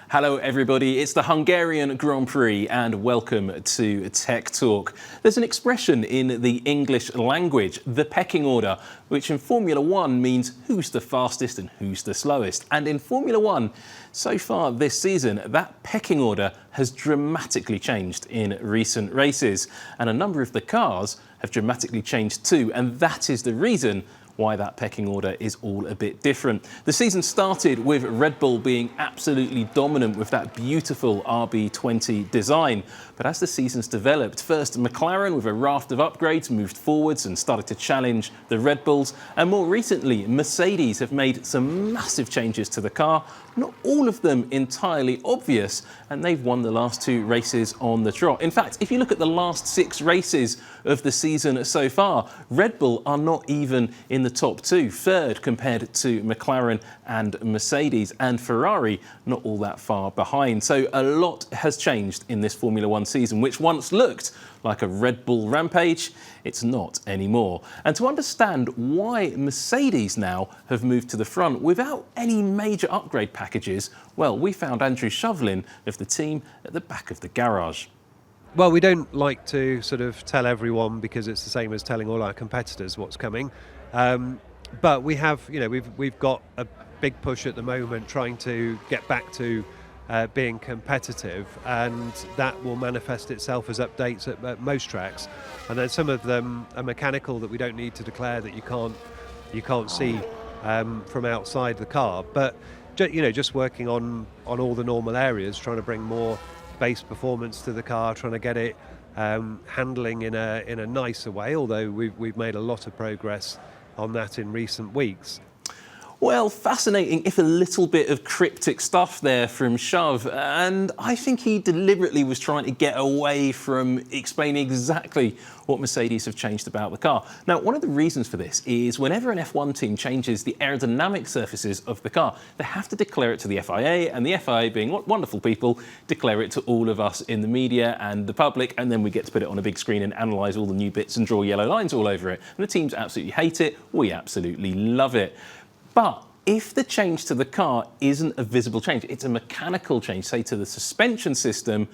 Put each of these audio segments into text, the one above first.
Hello everybody, it's the Hungarian Grand Prix and welcome to Tech Talk. There's an expression in the English language, the pecking order, which in Formula One means who's the fastest and who's the slowest. And in Formula One, so far this season, that pecking order has dramatically changed in recent races. And a number of the cars have dramatically changed too, and that is the reason why that pecking order is all a bit different. The season started with Red Bull being absolutely dominant with that beautiful RB20 design. But as the seasons developed, first McLaren with a raft of upgrades moved forwards and started to challenge the Red Bulls. And more recently, Mercedes have made some massive changes to the car, not all of them entirely obvious, and they've won the last two races on the trot. In fact, if you look at the last 6 races of the season so far, Red Bull are not even in the top 2, third compared to McLaren and Mercedes, and Ferrari not all that far behind. So a lot has changed in this Formula One season, which once looked like a Red Bull rampage, it's not anymore. And to understand why Mercedes now have moved to the front without any major upgrade packages, well, we found Andrew Shovlin of the team at the back of the garage. Well, we don't like to sort of tell everyone because it's the same as telling all our competitors what's coming. But we have, we've got a big push at the moment trying to get back to being competitive, and that will manifest itself as updates at most tracks. And then some of them are mechanical that we don't need to declare that you can't see from outside the car. But just working on all the normal areas, trying to bring more base performance to the car, trying to get it handling in a nicer way. Although we've made a lot of progress on that in recent weeks. Well, fascinating, if a little bit of cryptic stuff there from Shov, and I think he deliberately was trying to get away from explaining exactly what Mercedes have changed about the car. Now, one of the reasons for this is whenever an F1 team changes the aerodynamic surfaces of the car, they have to declare it to the FIA, and the FIA, being wonderful people, declare it to all of us in the media and the public, and then we get to put it on a big screen and analyse all the new bits and draw yellow lines all over it. And the teams absolutely hate it, we absolutely love it. But if the change to the car isn't a visible change, it's a mechanical change, say to the suspension system,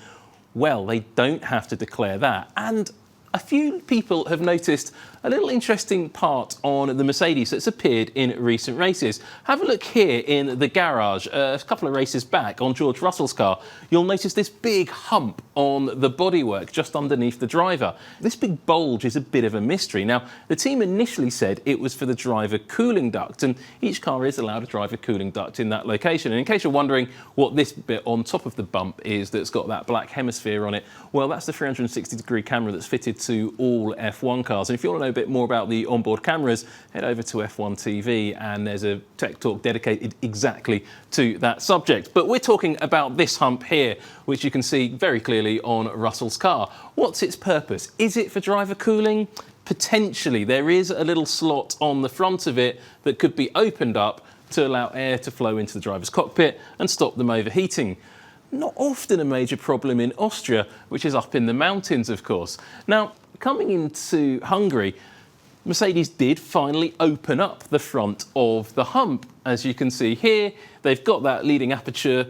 well, they don't have to declare that. And a few people have noticed a little interesting part on the Mercedes that's appeared in recent races. Have a look here in the garage, a couple of races back on George Russell's car. You'll notice this big hump on the bodywork just underneath the driver. This big bulge is a bit of a mystery. Now, the team initially said it was for the driver cooling duct, and each car is allowed a driver cooling duct in that location. And in case you're wondering what this bit on top of the bump is that's got that black hemisphere on it, well, that's the 360-degree camera that's fitted to all F1 cars. And if you want to know a bit more about the onboard cameras, head over to F1TV, and there's a Tech Talk dedicated exactly to that subject. But we're talking about this hump here, which you can see very clearly on Russell's car. What's its purpose? Is it for driver cooling? Potentially. There is a little slot on the front of it that could be opened up to allow air to flow into the driver's cockpit and stop them overheating. Not often a major problem in Austria, which is up in the mountains, of course. Now, coming into Hungary, Mercedes did finally open up the front of the hump. As you can see here, they've got that leading aperture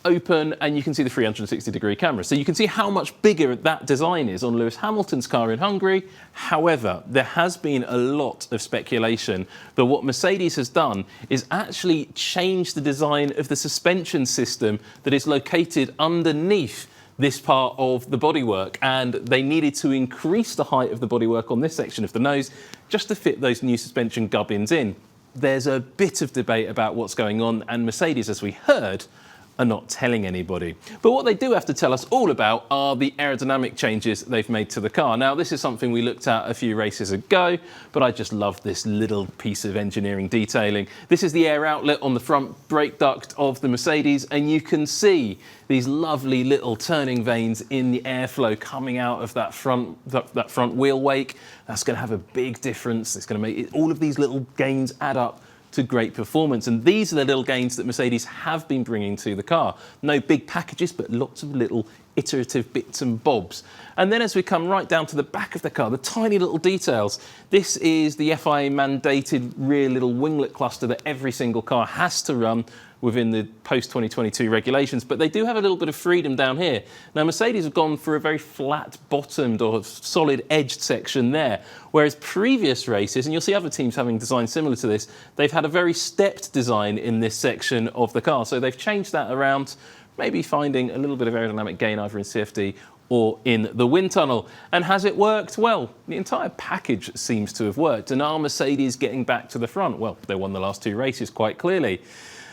open, and you can see the 360-degree camera. So you can see how much bigger that design is on Lewis Hamilton's car in Hungary. However, there has been a lot of speculation that what Mercedes has done is actually change the design of the suspension system that is located underneath this part of the bodywork, and they needed to increase the height of the bodywork on this section of the nose just to fit those new suspension gubbins in. There's a bit of debate about what's going on, and Mercedes, as we heard, are not telling anybody. But what they do have to tell us all about are the aerodynamic changes they've made to the car. Now, this is something we looked at a few races ago, but I just love this little piece of engineering detailing. This is the air outlet on the front brake duct of the Mercedes, and you can see these lovely little turning vanes in the airflow coming out of that front wheel wake. That's going to have a big difference. It's going to make it, all of these little gains add up to great performance. And these are the little gains that Mercedes have been bringing to the car. No big packages, but lots of little iterative bits and bobs. And then as we come right down to the back of the car, the tiny little details. This is the FIA mandated rear little winglet cluster that every single car has to run within the post-2022 regulations, but they do have a little bit of freedom down here. Now, Mercedes have gone for a very flat-bottomed or solid edged section there, whereas previous races, and you'll see other teams having designs similar to this, they've had a very stepped design in this section of the car. So they've changed that around, maybe finding a little bit of aerodynamic gain either in CFD or in the wind tunnel. And has it worked? Well, the entire package seems to have worked. And are Mercedes getting back to the front? Well, they won the last 2 races quite clearly.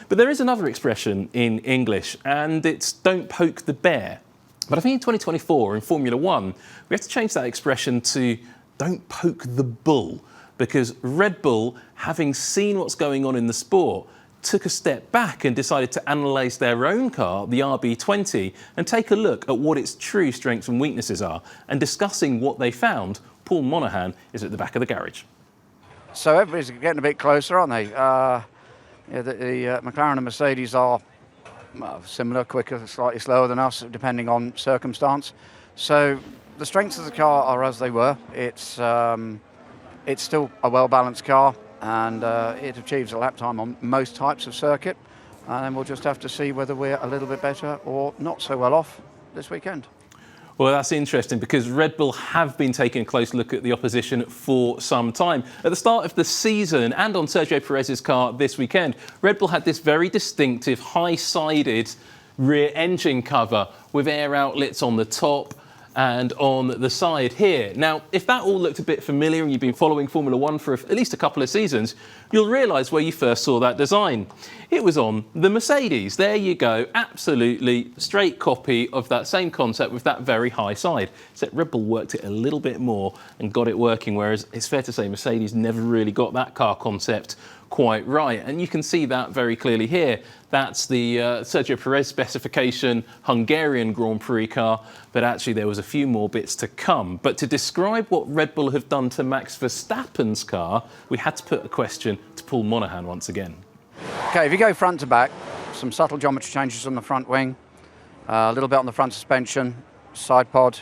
But there is another expression in English, and it's don't poke the bear. But I think in 2024 in Formula One, we have to change that expression to don't poke the bull, because Red Bull, having seen what's going on in the sport, took a step back and decided to analyse their own car, the RB20, and take a look at what its true strengths and weaknesses are. And discussing what they found, Paul Monaghan is at the back of the garage. So everybody's getting a bit closer, aren't they? The McLaren and Mercedes are similar, quicker, slightly slower than us, depending on circumstance. So the strengths of the car are as they were. It's still a well-balanced car, and it achieves a lap time on most types of circuit. And we'll just have to see whether we're a little bit better or not so well off this weekend. Well, that's interesting because Red Bull have been taking a close look at the opposition for some time. At the start of the season and on Sergio Perez's car this weekend, Red Bull had this very distinctive high-sided rear engine cover with air outlets on the top and on the side here. Now, if that all looked a bit familiar and you've been following Formula One for at least a couple of seasons, you'll realise where you first saw that design. It was on the Mercedes. There you go, absolutely straight copy of that same concept with that very high side. Except Red Bull worked it a little bit more and got it working, whereas it's fair to say Mercedes never really got that car concept quite right. And you can see that very clearly here. That's the Sergio Perez specification Hungarian Grand Prix car, but actually there was a few more bits to come. But to describe what Red Bull have done to Max Verstappen's car, we had to put a question to Paul Monaghan once again. Okay, if you go front to back, some subtle geometry changes on the front wing, a little bit on the front suspension, side pod,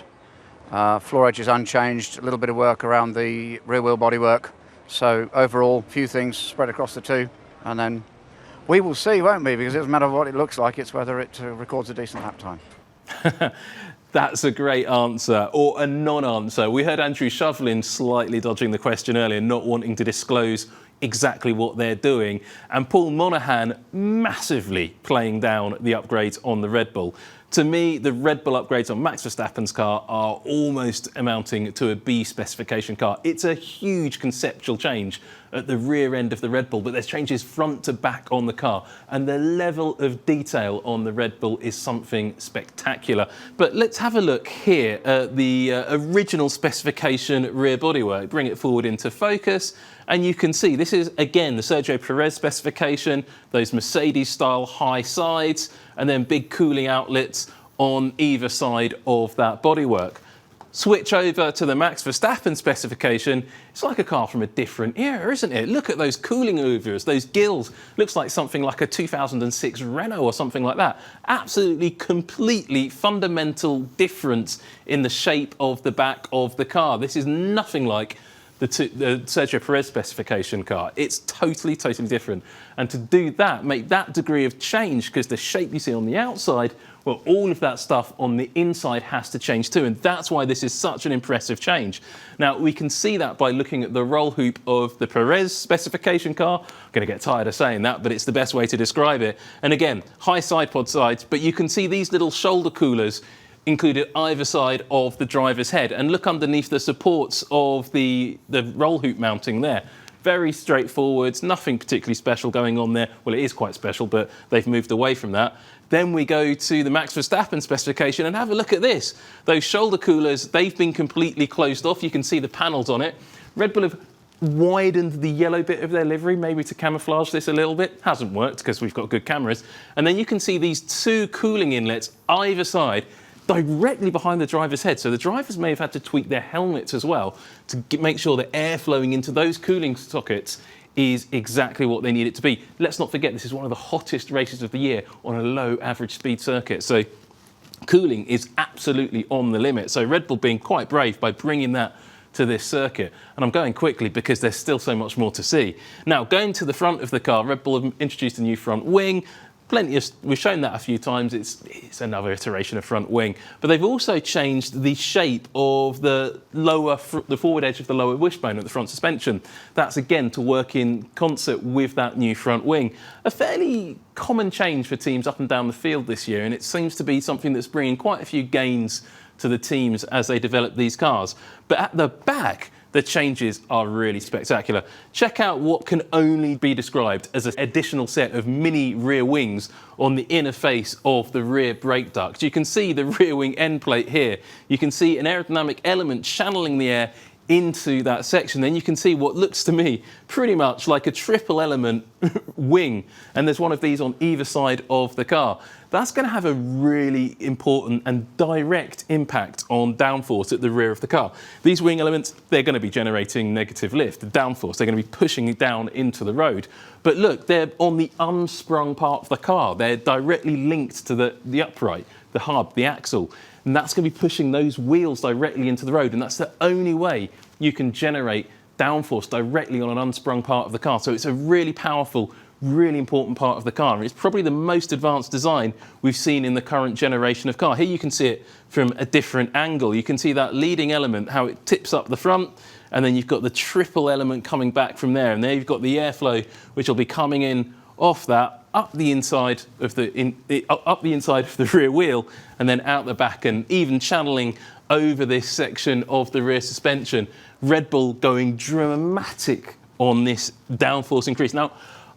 floor edges unchanged, a little bit of work around the rear wheel bodywork. So overall, a few things spread across the two, and then we will see, won't we? Because it doesn't matter what it looks like, it's whether it records a decent lap time. That's a great answer, or a non-answer. We heard Andrew Shovlin slightly dodging the question earlier, not wanting to disclose exactly what they're doing, and Paul Monaghan massively playing down the upgrades on the Red Bull. To me, the Red Bull upgrades on Max Verstappen's car are almost amounting to a B specification car. It's a huge conceptual change at the rear end of the Red Bull, but there's changes front to back on the car, and the level of detail on the Red Bull is something spectacular. But let's have a look here at the original specification rear bodywork. Bring it forward into focus, and you can see this is, again, the Sergio Perez specification, those Mercedes-style high sides, and then big cooling outlets on either side of that bodywork. Switch over to the Max Verstappen specification. It's like a car from a different era, isn't it? Look at those cooling louvers, those gills. Looks like something like a 2006 Renault or something like that. Absolutely, completely fundamental difference in the shape of the back of the car. This is nothing like the Sergio Perez specification car. It's totally, totally different. And to do that, make that degree of change, because the shape you see on the outside, well, all of that stuff on the inside has to change too. And that's why this is such an impressive change. Now, we can see that by looking at the roll hoop of the Perez specification car. I'm going to get tired of saying that, but it's the best way to describe it. And again, high side pod sides, but you can see these little shoulder coolers included either side of the driver's head. And look underneath the supports of the roll hoop mounting there. Very straightforward, nothing particularly special going on there. Well, it is quite special, but they've moved away from that. Then we go to the Max Verstappen specification and have a look at this. Those shoulder coolers, they've been completely closed off. You can see the panels on it. Red Bull have widened the yellow bit of their livery, maybe to camouflage this a little bit. Hasn't worked because we've got good cameras. And then you can see these two cooling inlets either side, directly behind the driver's head. So the drivers may have had to tweak their helmets as well to make sure the air flowing into those cooling sockets is exactly what they need it to be. Let's not forget, this is one of the hottest races of the year on a low average speed circuit. So cooling is absolutely on the limit. So Red Bull being quite brave by bringing that to this circuit. And I'm going quickly because there's still so much more to see. Now, going to the front of the car, Red Bull have introduced a new front wing. we've shown that a few times. It's another iteration of front wing, but they've also changed the shape of the forward edge of the lower wishbone of the front suspension. That's again to work in concert with that new front wing. A fairly common change for teams up and down the field this year, and it seems to be something that's bringing quite a few gains to the teams as they develop these cars. But at the back, the changes are really spectacular. Check out what can only be described as an additional set of mini rear wings on the inner face of the rear brake duct. You can see the rear wing end plate here. You can see an aerodynamic element channeling the air into that section. Then you can see what looks to me pretty much like a triple element wing, and there's one of these on either side of the car. That's going to have a really important and direct impact on downforce at the rear of the car. These wing elements, they're going to be generating negative lift, the downforce. They're going to be pushing it down into the road. But look, they're on the unsprung part of the car. They're directly linked to the upright, the hub, the axle. And that's going to be pushing those wheels directly into the road. And that's the only way you can generate downforce directly on an unsprung part of the car. So it's a really powerful, really important part of the car. It's probably the most advanced design we've seen in the current generation of car. Here you can see it from a different angle. You can see that leading element, how it tips up the front, and then you've got the triple element coming back from there. And there you've got the airflow, which will be coming in off that, up the inside of the rear wheel, and then out the back, and even channeling over this section of the rear suspension. Red Bull going dramatic on this downforce increase. Now,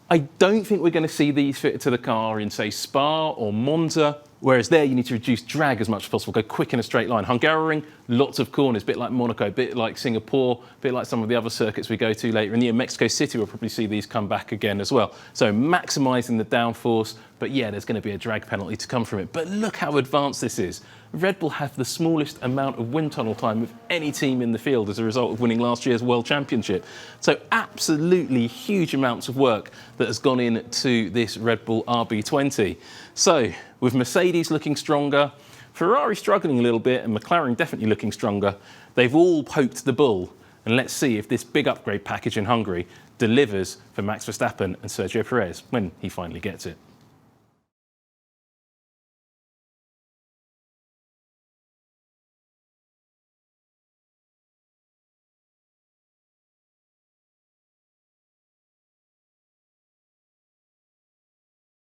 I don't think we're going to see these fitted to the car in, say, Spa or Monza, whereas there you need to reduce drag as much as possible, go quick in a straight line. Hungaroring, lots of corners, a bit like Monaco, a bit like Singapore, a bit like some of the other circuits we go to later in the year. Mexico City, we'll probably see these come back again as well. So maximising the downforce, but yeah, there's going to be a drag penalty to come from it. But look how advanced this is. Red Bull have the smallest amount of wind tunnel time of any team in the field as a result of winning last year's World Championship. So absolutely huge amounts of work that has gone into this Red Bull RB20. So with Mercedes looking stronger, Ferrari struggling a little bit, and McLaren definitely looking stronger, they've all poked the bull. And let's see if this big upgrade package in Hungary delivers for Max Verstappen and Sergio Perez when he finally gets it.